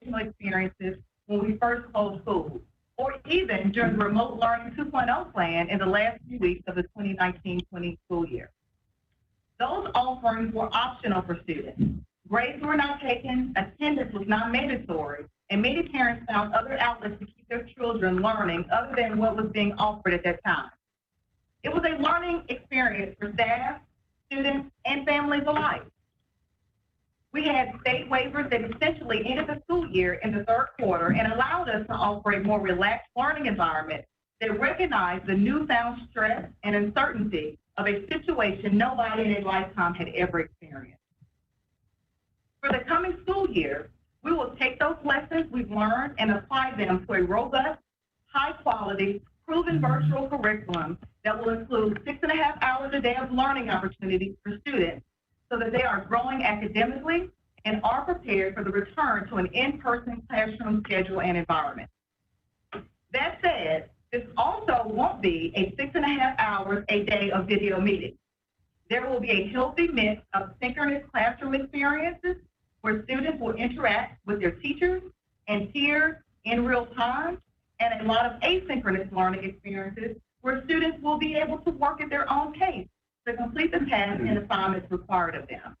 educational experiences when we first closed schools, or even during the Remote Learning 2.0 plan in the last few weeks of the 2019-20 school year. Those offerings were optional for students. Grades were not taken, attendance was not mandatory, and many parents found other outlets to keep their children learning other than what was being offered at that time. It was a learning experience for staff, students, and families alike. We had state waivers that essentially ended the school year in the third quarter and allowed us to offer a more relaxed learning environment that recognized the newfound stress and uncertainty of a situation nobody in a lifetime had ever experienced. For the coming school year, we will take those lessons we've learned and apply them to a robust, high-quality, proven virtual curriculum that will include 6.5 hours a day of learning opportunities for students so that they are growing academically and are prepared for the return to an in-person classroom schedule and environment. That said, this also won't be a 6.5 hours a day of video meetings. There will be a healthy mix of synchronous classroom experiences where students will interact with their teachers and peers in real time, and a lot of asynchronous learning experiences where students will be able to work at their own pace to complete the tasks and assignments required of them.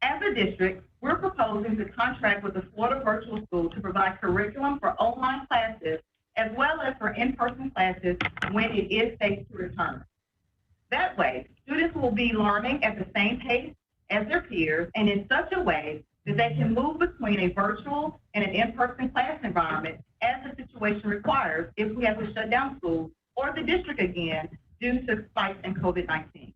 As a district, we're proposing to contract with the Florida Virtual School to provide curriculum for online classes as well as for in-person classes when it is safe to return. That way, students will be learning at the same pace as their peers and in such a way that they can move between a virtual and an in-person class environment as the situation requires if we have to shut down schools or the district again due to spikes in COVID-19.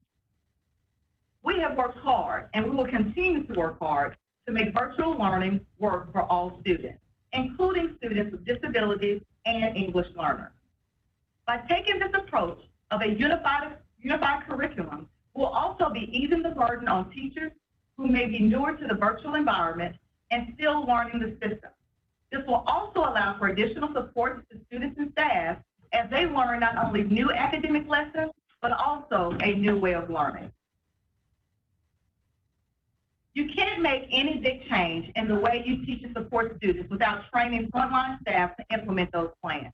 We have worked hard and we will continue to work hard to make virtual learning work for all students, including students with disabilities and English learners. By taking this approach of a unified curriculum, we'll also be easing the burden on teachers who may be newer to the virtual environment and still learning the system. This will also allow for additional support to students and staff as they learn not only new academic lessons, but also a new way of learning. You can't make any big change in the way you teach and support students without training frontline staff to implement those plans.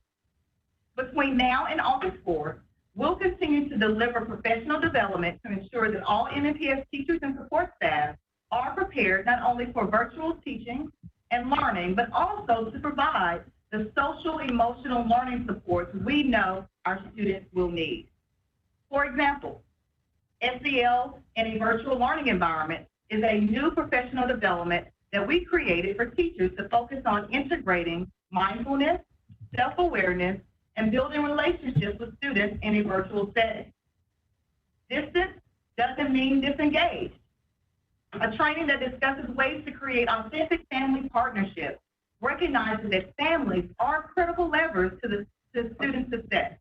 Between now and August 4th, we'll continue to deliver professional development to ensure that all MNPS teachers and support staff are prepared not only for virtual teaching and learning, but also to provide the social emotional learning supports we know our students will need. For example, SEL in a virtual learning environment is a new professional development that we created for teachers to focus on integrating mindfulness, self-awareness, and building relationships with students in a virtual setting. Distance doesn't mean disengaged. A training that discusses ways to create authentic family partnerships recognizes that families are critical levers to student success.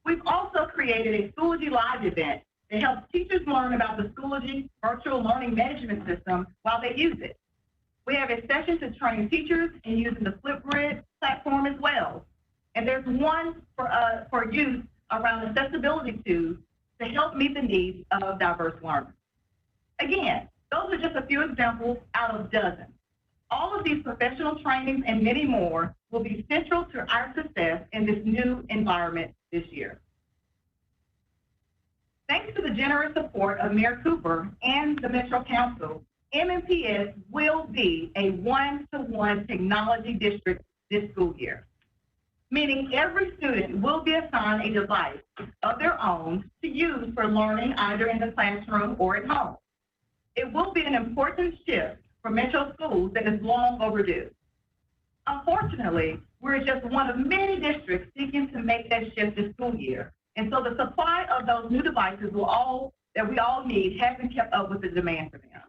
We've also created a Schoology Live event that helps teachers learn about the Schoology virtual learning management system while they use it. We have a session to train teachers in using the Flipgrid platform as well. And there's one for use around accessibility tools to help meet the needs of diverse learners. Again, those are just a few examples out of dozens. All of these professional trainings and many more will be central to our success in this new environment this year. Thanks to the generous support of Mayor Cooper and the Metro Council, MNPS will be a one-to-one technology district this school year, meaning every student will be assigned a device of their own to use for learning either in the classroom or at home. It will be an important shift for Metro schools that is long overdue. Unfortunately, we're just one of many districts seeking to make that shift this school year, and so the supply of those new devices that we all need hasn't kept up with the demand for them.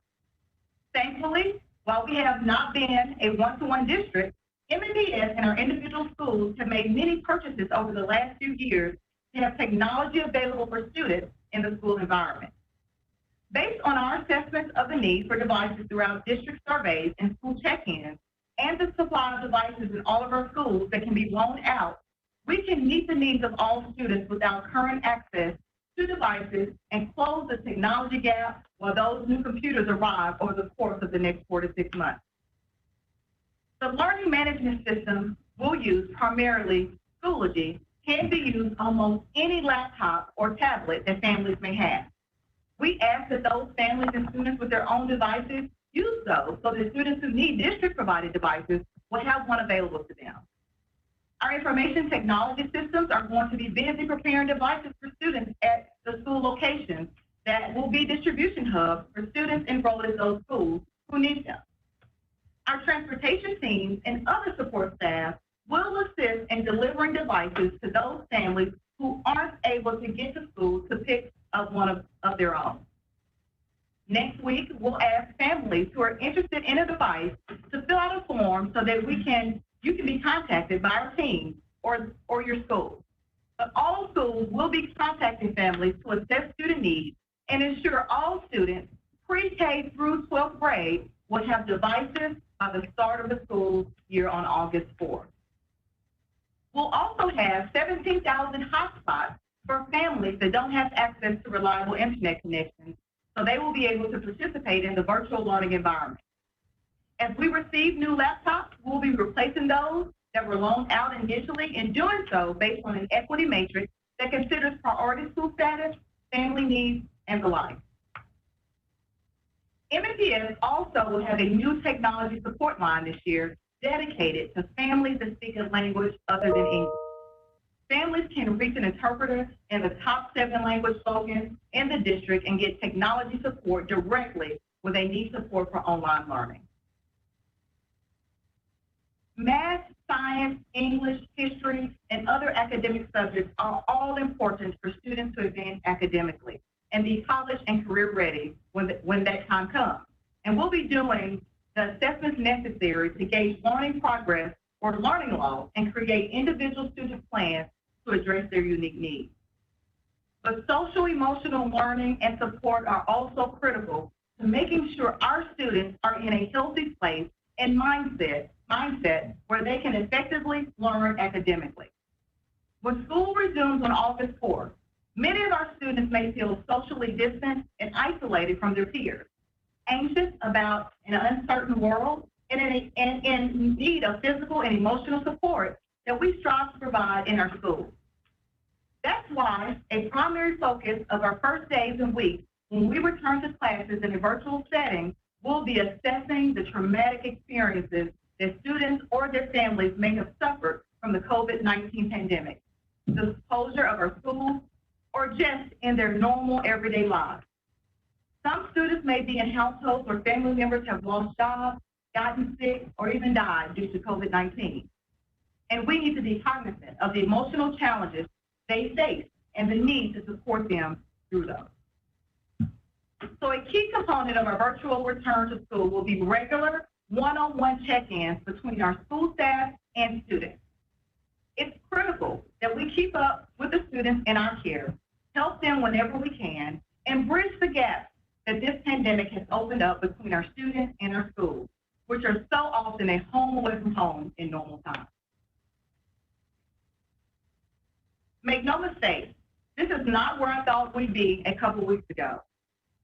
Thankfully, while we have not been a one-to-one district, MNPS and our individual schools have made many purchases over the last few years to have technology available for students in the school environment. Based on our assessment of the need for devices throughout district surveys and school check-ins, and the supply of devices in all of our schools that can be loaned out, we can meet the needs of all students without current access to devices and close the technology gap while those new computers arrive over the course of the next 4 to 6 months. The learning management system we'll use, primarily Schoology, can be used on almost any laptop or tablet that families may have. We ask that those families and students with their own devices use those so that students who need district-provided devices will have one available to them. Our information technology systems are going to be busy preparing devices for students at the school locations that will be distribution hubs for students enrolled in those schools who need them. Our transportation teams and other support staff will assist in delivering devices to those families who aren't able to get to school to pick up one of their own. Next week, we'll ask families who are interested in a device to fill out a form so that you can be contacted by our team or your school. But all schools will be contacting families to assess student needs and ensure all students pre-K through 12th grade will have devices by the start of the school year on August 4th. We'll also have 17,000 hotspots for families that don't have access to reliable internet connections, so they will be able to participate in the virtual learning environment. As we receive new laptops, we'll be replacing those that were loaned out initially, and doing so based on an equity matrix that considers priority school status, family needs, and the like. MNPS also will have a new technology support line this year dedicated to families that speak a language other than English. Families can reach an interpreter in the top 7 language spoken in the district and get technology support directly when they need support for online learning. Math, science, English, history, and other academic subjects are all important for students to advance academically and be college and career ready when that time comes. And we'll be doing the assessments necessary to gauge learning progress or learning loss and create individual student plans to address their unique needs. But social emotional learning and support are also critical to making sure our students are in a healthy place and mindset where they can effectively learn academically. When school resumes on August 4th, many of our students may feel socially distant and isolated from their peers, anxious about an uncertain world, and in need of physical and emotional support that we strive to provide in our schools. That's why a primary focus of our first days and weeks when we return to classes in a virtual setting will be assessing the traumatic experiences that students or their families may have suffered from the COVID-19 pandemic, the closure of our schools, or just in their normal everyday lives. Some students may be in households where family members have lost jobs, gotten sick, or even died due to COVID-19. And we need to be cognizant of the emotional challenges they face and the need to support them through those. So a key component of our virtual return to school will be regular one-on-one check-ins between our school staff and students. It's critical that we keep up with the students in our care, help them whenever we can, and bridge the gaps that this pandemic has opened up between our students and our schools, which are so often a home away from home in normal times. Make no mistake, this is not where I thought we'd be a couple weeks ago.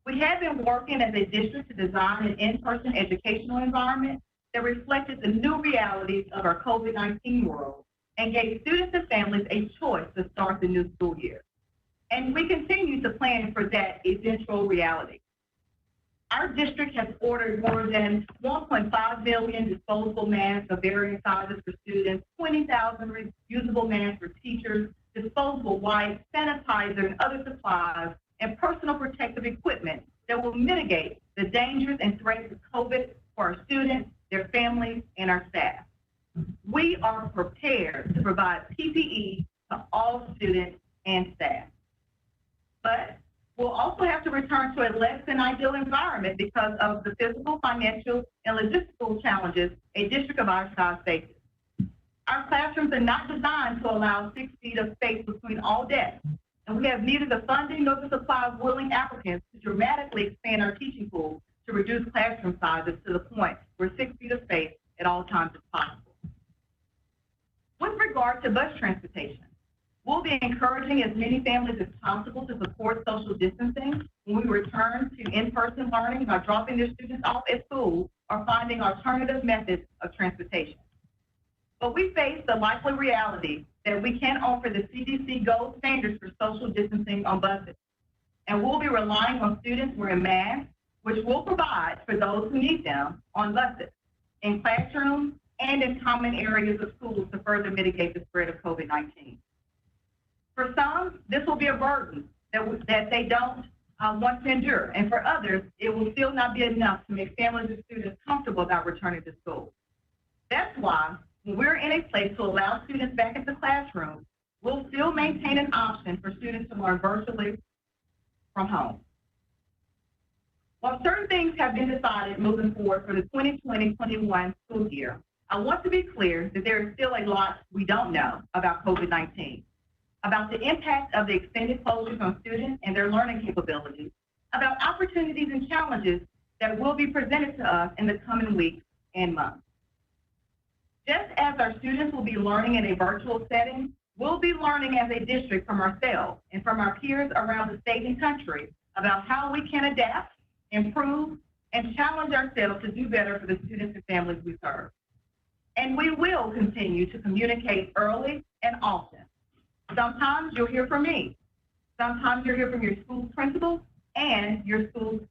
We have been working as a district to design an in-person educational environment that reflected the new realities of our COVID-19 world and gave students and families a choice to start the new school year. And we continue to plan for that eventual reality. Our district has ordered more than 1.5 million disposable masks of varying sizes for students, 20,000 reusable masks for teachers, disposable wipes, sanitizer, and other supplies, and personal protective equipment that will mitigate the dangers and threats of COVID for our students, their families, and our staff. We are prepared to provide PPE to all students and staff. But we'll also have to return to a less than ideal environment because of the physical, financial, and logistical challenges a district of our size faces. Our classrooms are not designed to allow 6 feet of space between all desks, and we have neither the funding nor the supply of willing applicants to dramatically expand our teaching pool to reduce classroom sizes to the point where 6 feet of space at all times is possible. With regard to bus transportation, We'll be encouraging as many families as possible to support social distancing when we return to in-person learning by dropping their students off at school or finding alternative methods of transportation. But we face the likely reality that we can't offer the CDC gold standards for social distancing on buses. And we'll be relying on students wearing masks, which we'll provide for those who need them on buses, in classrooms, and in common areas of schools to further mitigate the spread of COVID-19. For some, this will be a burden that they don't want to endure. And for others, it will still not be enough to make families and students comfortable about returning to school. That's why when we're in a place to allow students back into classrooms, we'll still maintain an option for students to learn virtually from home. While certain things have been decided moving forward for the 2020-21 school year, I want to be clear that there is still a lot we don't know about COVID-19, about the impact of the extended closures on students and their learning capabilities, about opportunities and challenges that will be presented to us in the coming weeks and months. Just as our students will be learning in a virtual setting, we'll be learning as a district from ourselves and from our peers around the state and country about how we can adapt, improve, and challenge ourselves to do better for the students and families we serve. And we will continue to communicate early and often. Sometimes you'll hear from me. Sometimes you'll hear from your school's principal and your school's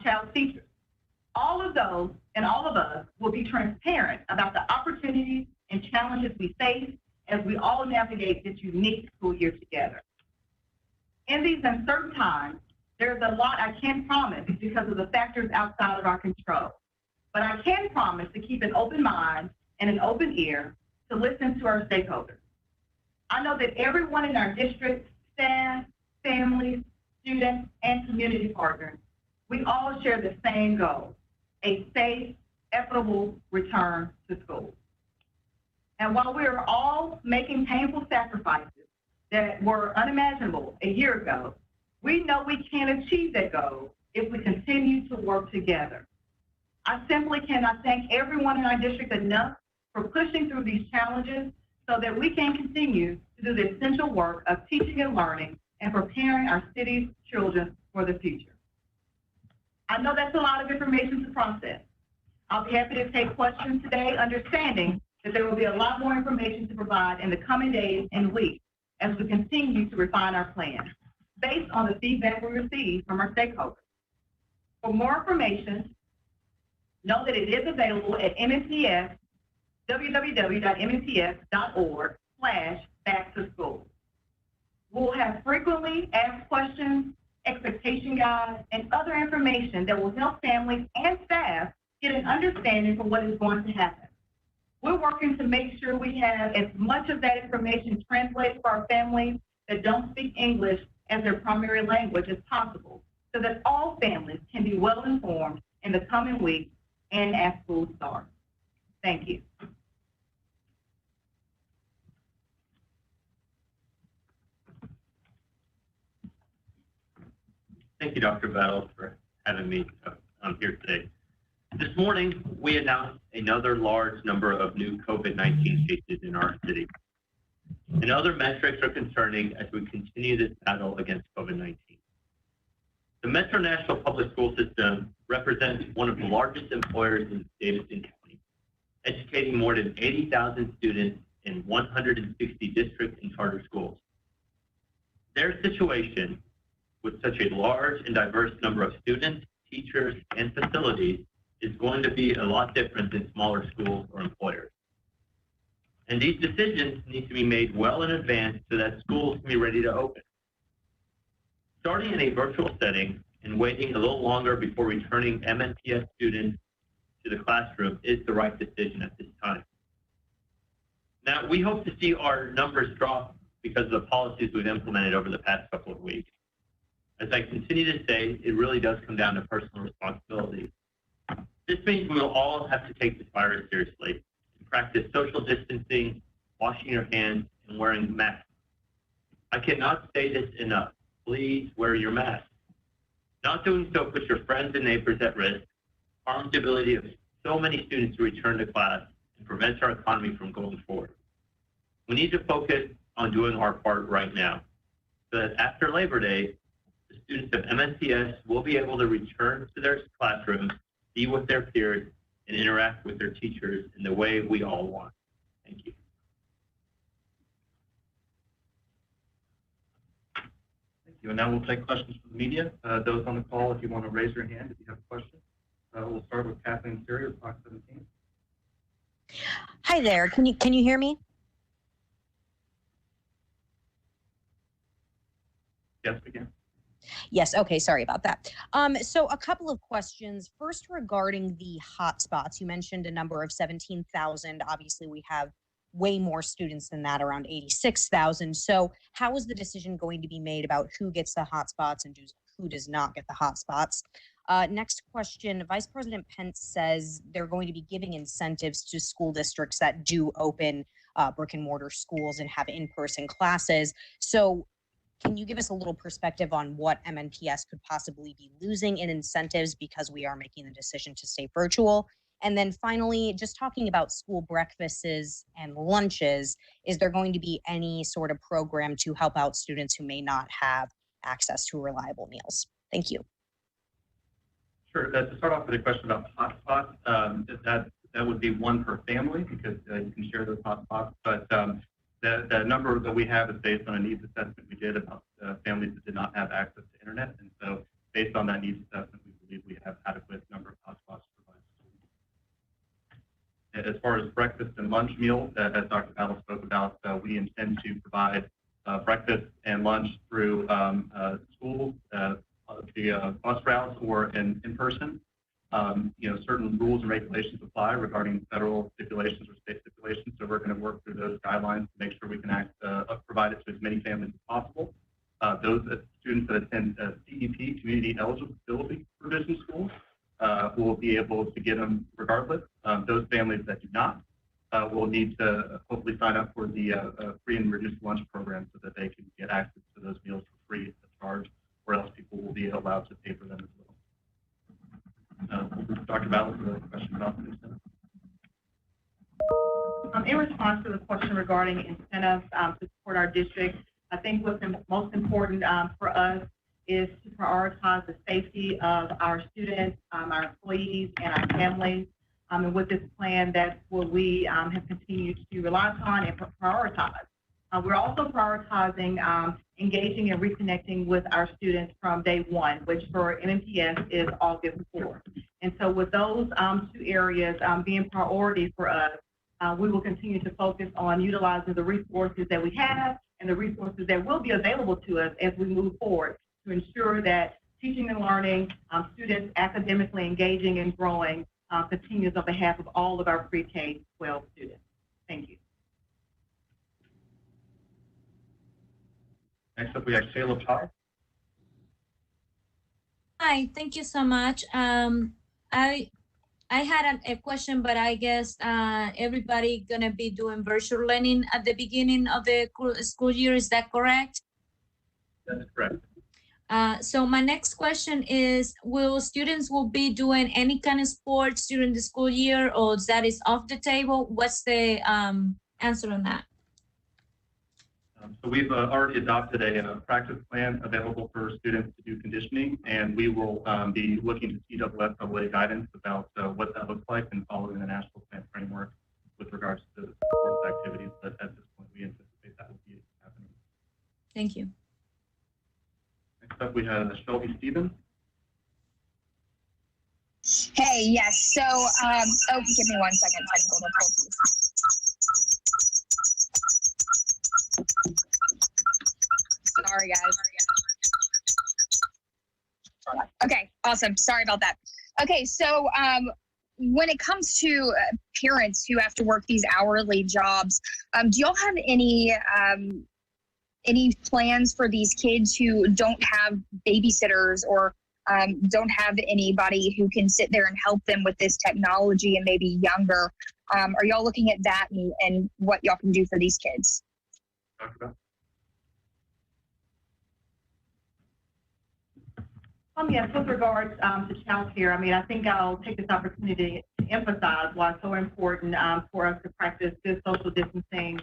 child's teachers. All of those and all of us will be transparent about the opportunities and challenges we face as we all navigate this unique school year together. In these uncertain times, there's a lot I can't promise because of the factors outside of our control. But I can promise to keep an open mind and an open ear to listen to our stakeholders. I know that everyone in our district, staff, families, students, and community partners, we all share the same goal: a safe, equitable return to school. And while we are all making painful sacrifices that were unimaginable a year ago, we know we can achieve that goal if we continue to work together. I simply cannot thank everyone in our district enough for pushing through these challenges so that we can continue to do the essential work of teaching and learning and preparing our city's children for the future. I know that's a lot of information to process. I'll be happy to take questions today, understanding that there will be a lot more information to provide in the coming days and weeks as we continue to refine our plan based on the feedback we receive from our stakeholders. For more information, know that it is available at MNPS, www.mnps.org/back-to-school. We'll have frequently asked questions, expectation guides, and other information that will help families and staff get an understanding for what is going to happen. We're working to make sure we have as much of that information translated for our families that don't speak English as their primary language as possible, so that all families can be well informed in the coming weeks and as school starts. Thank you. Thank you, Dr. Battle, for having me on here today. This morning, we announced another large number of new COVID-19 cases in our city. And other metrics are concerning as we continue this battle against COVID-19. The Metro Nashville Public School System represents one of the largest employers in Davidson County, educating more than 80,000 students in 160 district and charter schools. Their situation, with such a large and diverse number of students, teachers, and facilities, is going to be a lot different than smaller schools or employers. And these decisions need to be made well in advance so that schools can be ready to open. Starting in a virtual setting and waiting a little longer before returning MNPS students to the classroom is the right decision at this time. Now, we hope to see our numbers drop because of the policies we've implemented over the past couple of weeks. As I continue to say, it really does come down to personal responsibility. This means we will all have to take this virus seriously and practice social distancing, washing your hands, and wearing masks. I cannot say this enough. Please wear your mask. Not doing so puts your friends and neighbors at risk, harms the ability of so many students to return to class, and prevents our economy from going forward. We need to focus on doing our part right now. So that after Labor Day, the students of MSTS will be able to return to their classrooms, be with their peers, and interact with their teachers in the way we all want. Thank you. Thank you. And now we'll take questions from the media. Those on the call, if you want to raise your hand if you have a question. We'll start with Kathleen Siri of Fox 17. Hi there. Can you hear me? Yes, we can. Yes. Okay. Sorry about that. So a couple of questions. First, regarding the hotspots, you mentioned a number of 17,000. Obviously, we have way more students than that, around 86,000. So how is the decision going to be made about who gets the hotspots and who does not get the hotspots? Next question, Vice President Pence says they're going to be giving incentives to school districts that do open brick and mortar schools and have in-person classes. So can you give us a little perspective on what MNPS could possibly be losing in incentives because we are making the decision to stay virtual? And then finally, just talking about school breakfasts and lunches, is there going to be any sort of program to help out students who may not have access to reliable meals? Thank you. Sure. To start off with a question about hotspots, that would be one per family because you can share those hotspots. But the number that we have is based on a needs assessment we did about families that did not have access to internet. And so based on that needs assessment, we believe we have adequate number of hotspots to provide students. As far as breakfast and lunch meals, as Dr. Battle spoke about, we intend to provide breakfast and lunch through schools, the bus routes or in person. Certain rules and regulations apply regarding federal stipulations or state stipulations. So we're going to work through those guidelines to make sure we can provide it to as many families as possible. Those students that attend CEP, Community Eligibility Provision Schools, will be able to get them regardless. Those families that do not will need to hopefully sign up for the free and reduced lunch program so that they can get access to those meals for free at charge, or else people will be allowed to pay for them as well. Dr. Battle, for the question about the incentive. In response to the question regarding incentives to support our district, I think what's most important for us is to prioritize the safety of our students, our employees, and our families. And with this plan, that's what we have continued to rely upon and prioritize. We're also prioritizing engaging and reconnecting with our students from day one, which for MNPS is August 4th. And so with those two areas being priority for us, we will continue to focus on utilizing the resources that we have and the resources that will be available to us as we move forward to ensure that teaching and learning, students academically engaging and growing continues on behalf of all of our pre-K-12 students. Thank you. Next up, we have Caleb Todd. Hi, thank you so much. I had a question, but I guess everybody gonna be doing virtual learning at the beginning of the school year. Is that correct? That's correct. So my next question is, will students be doing any kind of sports during the school year, or that is off the table? What's the answer on that? So we've already adopted a practice plan available for students to do conditioning, and we will be looking to CWSAA guidance about what that looks like and following the national plan framework with regards to sports activities. But at this point, we anticipate that will be happening. Thank you. Next up, we have Shelby Stevens. Hey, yes. So, give me 1 second. Technical difficulties. Sorry, guys. Okay, awesome. Sorry about that. Okay, so when it comes to parents who have to work these hourly jobs, do y'all have any plans for these kids who don't have babysitters or don't have anybody who can sit there and help them with this technology and maybe younger? Are y'all looking at that and what y'all can do for these kids? Talk about. Yes, with regards to child care, I think I'll take this opportunity to emphasize why it's so important for us to practice good social distancing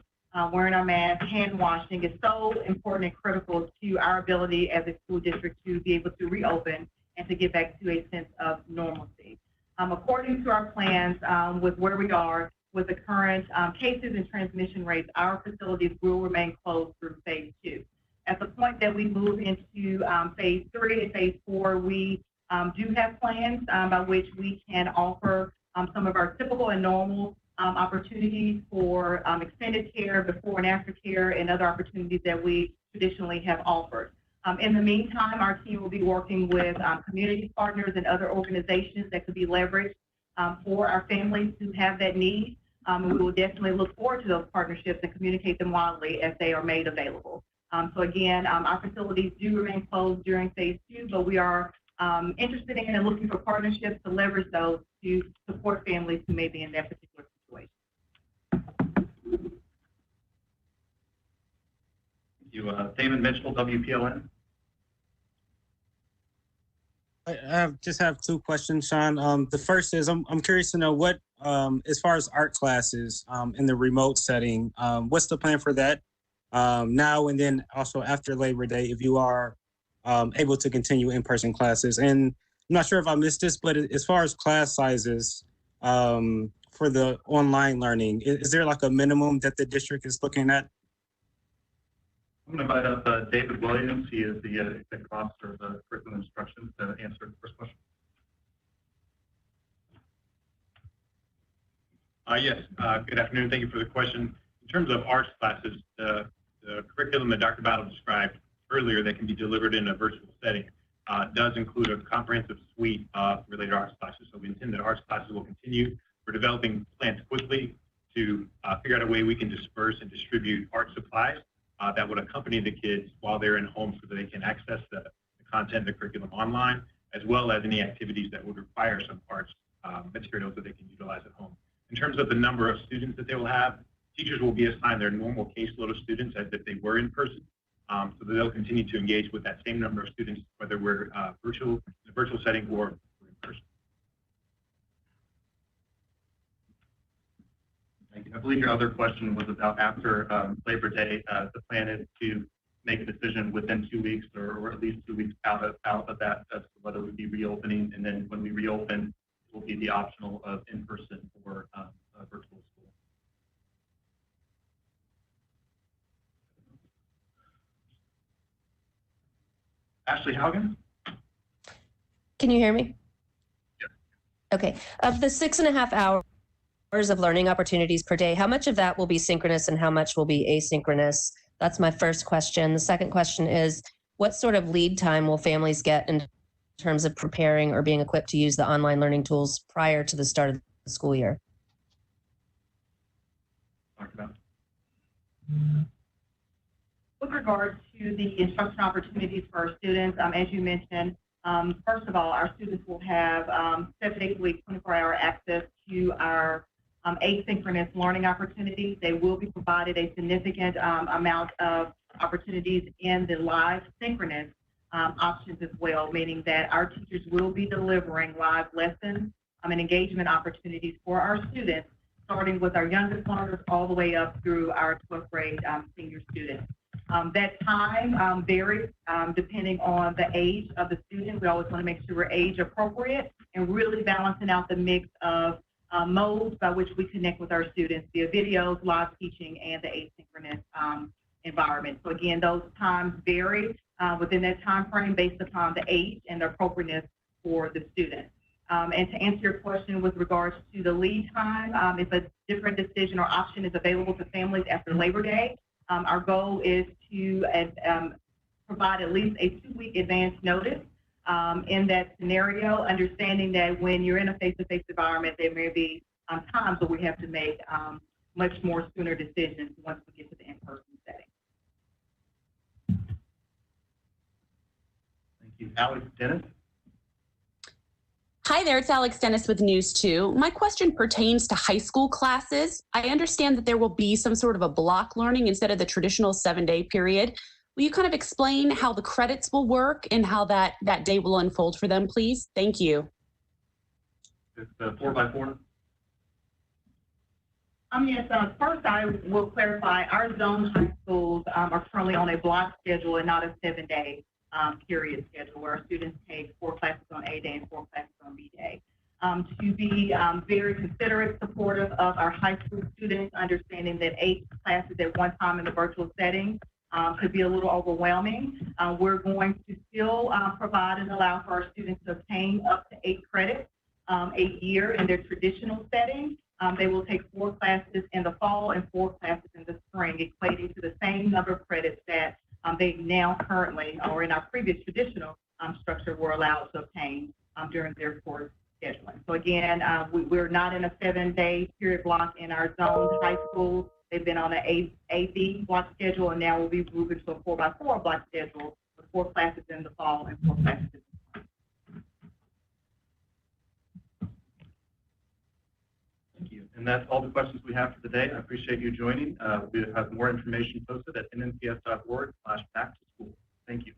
wearing our masks, hand washing is so important and critical to our ability as a school district to be able to reopen and to get back to a sense of normalcy. According to our plans, with where we are with the current cases and transmission rates, our facilities will remain closed through phase 2. At the point that we move into phase 3 and phase 4, we do have plans by which we can offer some of our typical and normal opportunities for extended care, before and after care, and other opportunities that we traditionally have offered. In the meantime, our team will be working with community partners and other organizations that could be leveraged for our families who have that need. And we will definitely look forward to those partnerships and communicate them widely as they are made available. So again, our facilities do remain closed during phase 2, but we are interested in and looking for partnerships to leverage those to support families who may be in that particular situation. Thank you. David Mitchell, WPLN. I just have two questions, Sean. The first is I'm curious to know what, as far as art classes in the remote setting, what's the plan for that now and then also after Labor Day, if you are able to continue in-person classes? And I'm not sure if I missed this, but as far as class sizes for the online learning, is there like a minimum that the district is looking at? I'm going to invite up David Williams. He is the Executive Officer of the Curriculum Instruction to answer the first question. Yes, good afternoon. Thank you for the question. In terms of arts classes, the curriculum that Dr. Battle described earlier that can be delivered in a virtual setting does include a comprehensive suite of related arts classes. So we intend that arts classes will continue. We're developing plans quickly to figure out a way we can disperse and distribute art supplies that would accompany the kids while they're in home so that they can access the content, the curriculum online, as well as any activities that would require some arts materials that they can utilize at home. In terms of the number of students that they will have, teachers will be assigned their normal caseload of students as if they were in person, so that they'll continue to engage with that same number of students, whether we're in a virtual setting or in person. Thank you. I believe your other question was about after Labor Day. The plan is to make a decision within 2 weeks or at least 2 weeks out of that as to whether we'd be reopening. And then when we reopen, it will be the optional of in-person or virtual school. Ashley Haugen? Can you hear me? Yes. Okay. Of the 6.5 hours of learning opportunities per day, how much of that will be synchronous and how much will be asynchronous? That's my first question. The second question is, what sort of lead time will families get in terms of preparing or being equipped to use the online learning tools prior to the start of the school year? Talk about. With regards to the instruction opportunities for our students, as you mentioned, first of all, our students will have 7 days a week, 24-hour access to our asynchronous learning opportunities. They will be provided a significant amount of opportunities in the live synchronous options as well, meaning that our teachers will be delivering live lessons and engagement opportunities for our students, starting with our youngest learners all the way up through our 12th grade senior students. That time varies depending on the age of the student. We always want to make sure we're age appropriate and really balancing out the mix of modes by which we connect with our students via videos, live teaching, and the asynchronous environment. So again, those times vary within that time frame based upon the age and the appropriateness for the student. And to answer your question with regards to the lead time, if a different decision or option is available to families after Labor Day, our goal is to provide at least a 2-week advance notice in that scenario, understanding that when you're in a face-to-face environment, there may be times where we have to make much more sooner decisions once we get to the in-person setting. Thank you. Alex Dennis? Hi there, it's Alex Dennis with News 2. My question pertains to high school classes. I understand that there will be some sort of a block learning instead of the traditional 7-day period. Will you kind of explain how the credits will work and how that day will unfold for them, please? Thank you. It's 4x4. Yes, first I will clarify, our zone high schools are currently on a block schedule and not a 7-day period schedule where our students take 4 classes on A day and 4 classes on B day. To be very considerate, supportive of our high school students, understanding that 8 classes at one time in the virtual setting could be a little overwhelming. We're going to still provide and allow for our students to obtain up to 8 credits a year in their traditional setting. They will take 4 classes in the fall and 4 classes in the spring, equating to the same number of credits that they now currently, or in our previous traditional structure, were allowed to obtain during their course scheduling. So again, we're not in a 7-day period block in our zone high school. They've been on an AB block schedule, and now we'll be moving to a 4x4 block schedule with 4 classes in the fall and 4 classes in the spring. Thank you. And that's all the questions we have for today. I appreciate you joining. We have more information posted at nnps.org/back to school. Thank you.